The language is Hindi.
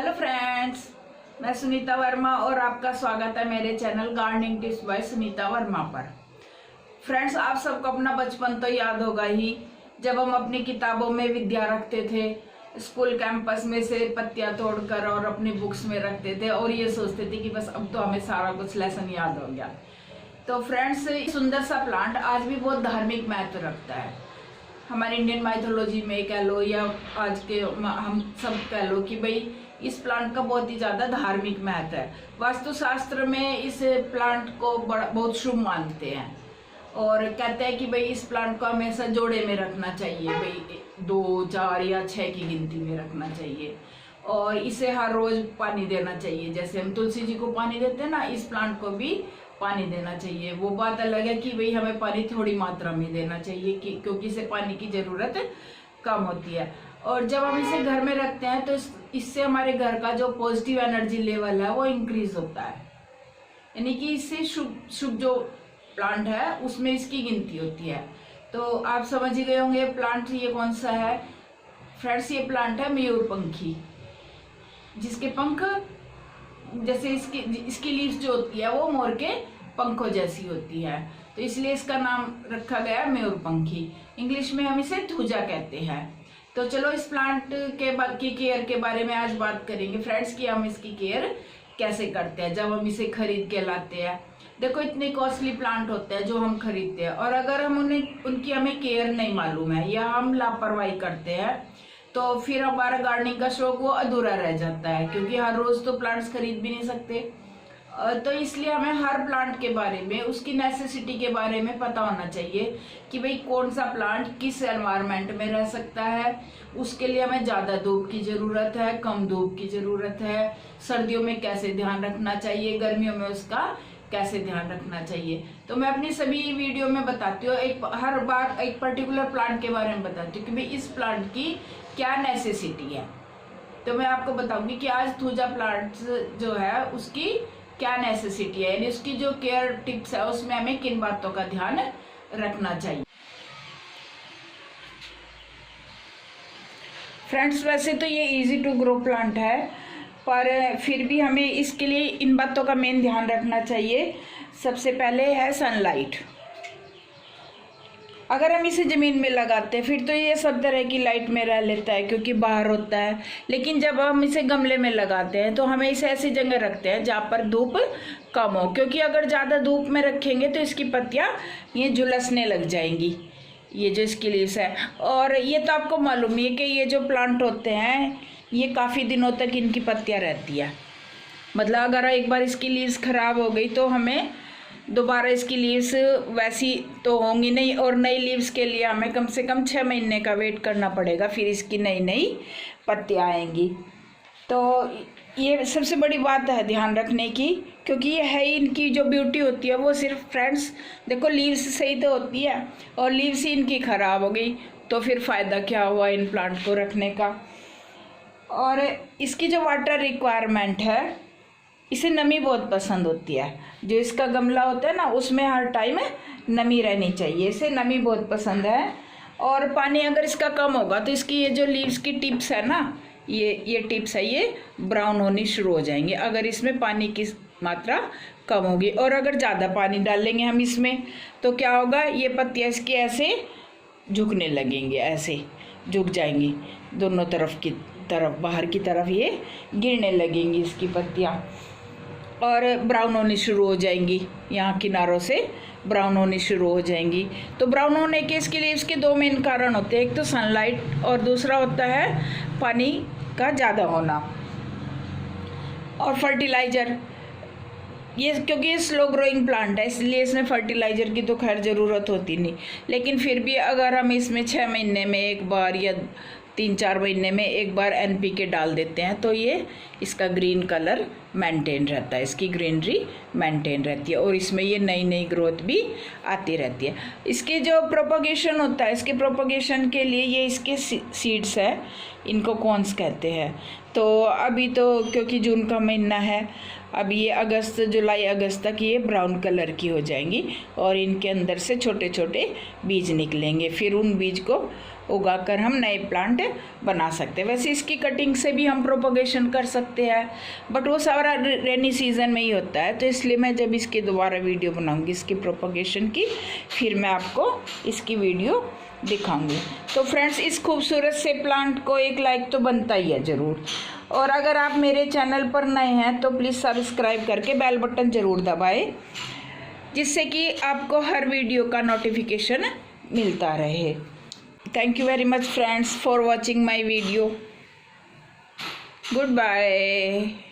हेलो फ्रेंड्स, मैं सुनीता वर्मा और आपका स्वागत है मेरे channel gardening tips by Sunita Verma पर। फ्रेंड्स, आप सबको अपना बचपन तो याद होगा ही, जब हम अपनी किताबों में विद्या रखते थे, स्कूल कैंपस में से पत्तियां तोड़कर और अपनी बुक्स में रखते थे और ये सोचते थे कि बस अब तो हमें सारा कुछ लेसन याद हो गया। तो फ्रेंड्स, सुंदर सा प्लांट आज भी बहुत धार्मिक महत्व रखता है। हमारी इंडियन माइथोलॉजी में कह लो या आज के हम सब कह लो कि भाई इस प्लांट का बहुत ही ज्यादा धार्मिक महत्व है। वास्तुशास्त्र में इस प्लांट को बहुत शुभ मानते हैं और कहते हैं कि भाई इस प्लांट को हमेशा जोड़े में रखना चाहिए, भाई 2, 4 या 6 की गिनती में रखना चाहिए और इसे हर रोज पानी देना चाहिए। जैसे हम तुलसी जी को पानी देते हैं ना, इस प्लांट को भी पानी देना चाहिए। वो बात अलग है कि भाई हमें पानी थोड़ी मात्रा में देना चाहिए क्योंकि इसे पानी की जरूरत कम होती है। और जब हम इसे घर में रखते हैं तो इससे हमारे घर का जो पॉजिटिव एनर्जी लेवल है वो इंक्रीज होता है, यानी कि इससे शुभ जो प्लांट है उसमें इसकी गिनती होती है। तो आप समझ ही गए होंगे प्लांट ये कौन सा है। फ्रेंड्स, ये प्लांट है मयूरपंखी, जिसके पंख जैसे इसकी लीव्स जो होती है वो मोर के पंखों जैसी होती है, तो इसलिए इसका नाम रखा गया मयूरपंखी। इंग्लिश में हम इसे थूजा कहते हैं। तो चलो इस प्लांट की केयर के बारे में आज बात करेंगे फ्रेंड्स, कि हम इसकी केयर कैसे करते हैं जब हम इसे खरीद के लाते हैं। देखो, इतने कॉस्टली प्लांट होते हैं जो हम खरीदते हैं और अगर हम उनकी हमें केयर नहीं मालूम है या हम लापरवाही करते हैं तो फिर हमारा गार्डनिंग का शौक वो अधूरा रह जाता है, क्योंकि हर रोज तो प्लांट्स खरीद भी नहीं सकते। तो इसलिए हमें हर प्लांट के बारे में, उसकी नेसेसिटी के बारे में पता होना चाहिए कि भाई कौन सा प्लांट किस एनवायरनमेंट में रह सकता है। उसके लिए हमें ज्यादा धूप की जरूरत है, कम धूप की जरूरत है, सर्दियों में कैसे ध्यान रखना चाहिए, गर्मियों में उसका कैसे ध्यान रखना चाहिए। तो मैं अपनी सभी वीडियो में बताती हूँ, हर बार एक पर्टिकुलर प्लांट के बारे में बताती हूँ कि भाई इस प्लांट की क्या नेसेसिटी है। तो मैं आपको बताऊंगी कि आज थूजा प्लांट जो है उसकी क्या नेसेसिटी है, यानी उसकी जो केयर टिप्स है उसमें हमें किन बातों का ध्यान रखना चाहिए। फ्रेंड्स, वैसे तो ये इजी टू ग्रो प्लांट है, पर फिर भी हमें इसके लिए इन बातों का मेन ध्यान रखना चाहिए। सबसे पहले है सनलाइट। अगर हम इसे ज़मीन में लगाते हैं फिर तो ये सब तरह की लाइट में रह लेता है क्योंकि बाहर होता है, लेकिन जब हम इसे गमले में लगाते हैं तो हमें इसे ऐसी जगह रखते हैं जहाँ पर धूप कम हो, क्योंकि अगर ज़्यादा धूप में रखेंगे तो इसकी पत्तियाँ ये झुलसने लग जाएंगी, ये जो इसकी लीव्स है। और ये तो आपको मालूम ही है कि ये जो प्लांट होते हैं ये काफ़ी दिनों तक इनकी पत्तियाँ रहती है। मतलब अगर एक बार इसकी लीव्स खराब हो गई तो हमें दोबारा इसकी लीव्स वैसी तो होंगी नहीं, और नई लीव्स के लिए हमें कम से कम 6 महीने का वेट करना पड़ेगा, फिर इसकी नई नई पत्तियाँ आएंगी। तो ये सबसे बड़ी बात है ध्यान रखने की, क्योंकि ये है इनकी जो ब्यूटी होती है वो सिर्फ फ्रेंड्स देखो लीव्स से ही तो होती है, और लीव्स ही इनकी खराब हो गई तो फिर फ़ायदा क्या हुआ इन प्लांट को रखने का। और इसकी जो वाटर रिक्वायरमेंट है, इसे नमी बहुत पसंद होती है। जो इसका गमला होता है ना उसमें हर टाइम नमी रहनी चाहिए, इसे नमी बहुत पसंद है। और पानी अगर इसका कम होगा तो इसकी ये जो लीव्स की टिप्स है ना, ये टिप्स है, ये ब्राउन होनी शुरू हो जाएंगे अगर इसमें पानी की मात्रा कम होगी। और अगर ज़्यादा पानी डालेंगे हम इसमें तो क्या होगा, ये पत्तियाँ इसकी ऐसे झुकने लगेंगे, ऐसे झुक जाएंगी दोनों तरफ बाहर की तरफ ये गिरने लगेंगी इसकी पत्तियाँ और ब्राउन होनी शुरू हो जाएंगी, यहाँ किनारों से ब्राउन होनी शुरू हो जाएंगी। तो ब्राउन होने के इसके लिए इसके 2 मेन कारण होते हैं, एक तो सनलाइट और दूसरा होता है पानी का ज़्यादा होना। और फर्टिलाइज़र, ये क्योंकि ये स्लो ग्रोइंग प्लांट है इसलिए इसमें फर्टिलाइज़र की तो खैर ज़रूरत होती नहीं, लेकिन फिर भी अगर हम इसमें 6 महीने में एक बार या 3-4 महीने में एक बार NPK डाल देते हैं तो ये इसका ग्रीन कलर मेंटेन रहता है, इसकी ग्रीनरी मेंटेन रहती है और इसमें ये नई नई ग्रोथ भी आती रहती है। इसके जो प्रोपगेशन होता है, इसके प्रोपगेशन के लिए ये इसके सीड्स है, इनको कॉन्स कहते हैं। तो अभी तो क्योंकि जून का महीना है, अब ये अगस्त, जुलाई अगस्त तक ये ब्राउन कलर की हो जाएंगी और इनके अंदर से छोटे छोटे बीज निकलेंगे। फिर उन बीज को उगाकर हम नए प्लांट बना सकते हैं। वैसे इसकी कटिंग से भी हम प्रोपगेशन कर सकते हैं, बट वो सारा रेनी सीजन में ही होता है। तो इसलिए मैं जब इसकी दोबारा वीडियो बनाऊंगी इसकी प्रोपगेशन की, फिर मैं आपको इसकी वीडियो दिखाऊंगी। तो फ्रेंड्स, इस खूबसूरत से प्लांट को एक लाइक तो बनता ही है ज़रूर, और अगर आप मेरे चैनल पर नए हैं तो प्लीज़ सब्सक्राइब करके बेल बटन ज़रूर दबाएं, जिससे कि आपको हर वीडियो का नोटिफिकेशन मिलता रहे। Thank you very much friends for watching my video. Goodbye.